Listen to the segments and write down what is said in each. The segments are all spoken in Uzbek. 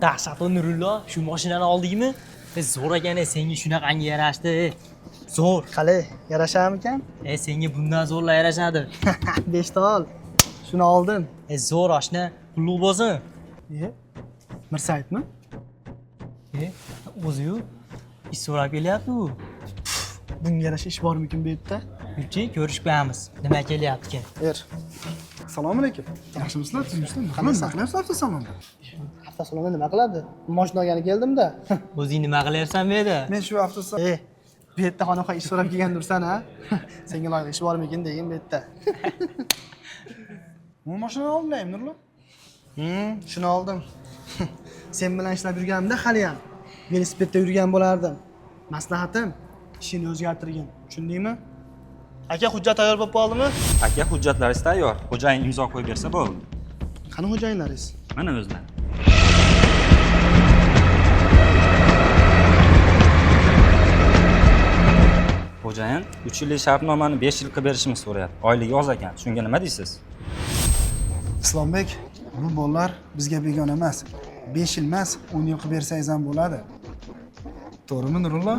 Dahshatli Nurullo, shu mashinani oldingmi? Zo'r ekan, senga shunaqangi yarashdi. Zo'r. Qale, yarasharmikan? Senga bundan zo'rlar yarashadi. 5 ta ol. Shuni oldim. Zo'r oshna, qulluq bo'lsin. Mirsaytmi? O'zi-yu ish so'rab kelyapti u. Bunga yarasha ish bormikin bu yerda? Yurchi, ko'rishmaymiz. Nima kelyapti ekan? Assalomu alaykum. Yaxshimisizlar? Sizlar nima qilyapsiz hafta salonda? Hafta salonda nima qiladi? Mashina olgani keldim-da. O'zing nima qilyapsan bu yerda? Men shu hafta bu yerda xonaqo ish so'rab kelgandursan, ha? Senga loyiq ish bormikin degan bu yerda. Bu mashina olmaymi, Nurlo? Shuni oldim. Sen bilan ishlab yurganimda hali ham velosipedda yurgan bo'lardim. Maslahatim, ishini o'zgartirgin. Tushundingmi? Aka, hujjat tayyor bo'lib qoldimi? Aka, hujjatlaringiz tayyor. Xo'jayin imzo qo'yib bersa bo'ldi. Qani xo'jayinlaringiz? Mana o'zlari. Xo'jayin 3 yillik shartnomani 5 yil qilib berishimiz so'rayapti. Oyligi oz ekan. Shunga nima deysiz? Islombek, bu bolalar bizga begona emas. 5 yil emas, 10 yil qilib bersangiz ham bo'ladi. To'g'rimi, Nurullo?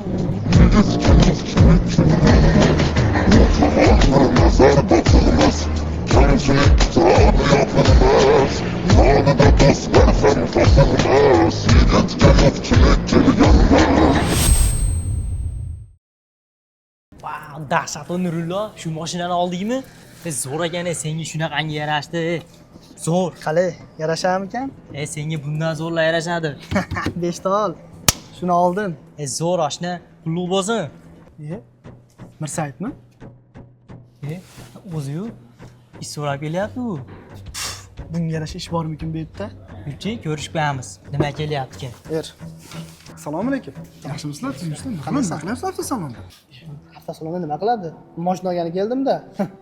Dahshatli Nurullo, shu mashinani oldingmi? Zo'r ekan, senga shunaqangi yarashdi. Zo'r. Qale, yarasharmikan? Senga bundan zo'rlar yarashadi. 5 ta ol. Shuni oldim. Zo'r oshna, qulluq bo'lsin. Mirsaytmi? O'zi-yu ish so'rab kelyapti u. Bunga yarasha ish bormikin bu yerda? Yurchi, ko'rishmaymiz. Nima kelyapti ekan? Assalomu alaykum. Yaxshimisizlar? Sizlar nima qilyapsiz hafta salonda? Hafta salonda nima qiladi? Mashina olgani keldim-da.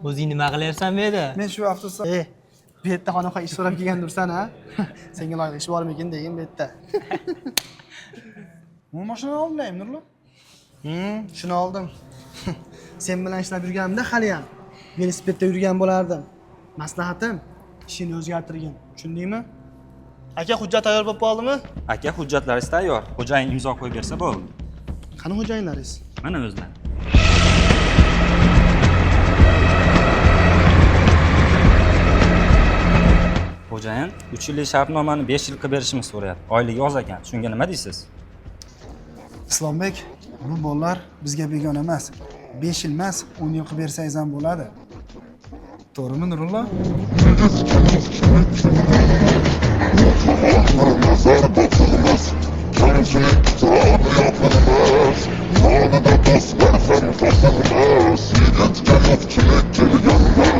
O'zing nima qilyapsan bu yerda? Men shu hafta bu yerda xonaqo ish so'rab kelgandursan, ha? Senga loyiq ish bormikin degan bu yerda. Bu mashina olmaymi, Nurlo? Shuni oldim. Sen bilan ishlab yurganimda hali ham velosipedda yurgan bo'lardim. Maslahatim, ishini o'zgartirgin. Tushundingmi? Aka, hujjat tayyor bo'lib qoldimi? Aka, hujjatlaringiz tayyor. Xo'jayin imzo qo'yib bersa bo'ldi. Qani xo'jayinlaringiz? Mana o'zlari. Xo'jayin 3 yillik shartnomani 5 yil qilib berishimiz so'rayapti. Oyligi oz ekan. Shunga nima deysiz? Islombek, bu bolalar bizga begona emas. 5 yil emas, 10 yil qilib bersangiz ham bo'ladi. To'g'rimi, Nurullo? Yanında dostlar, sen fasılmaz. Yigit gelip çilek yanına.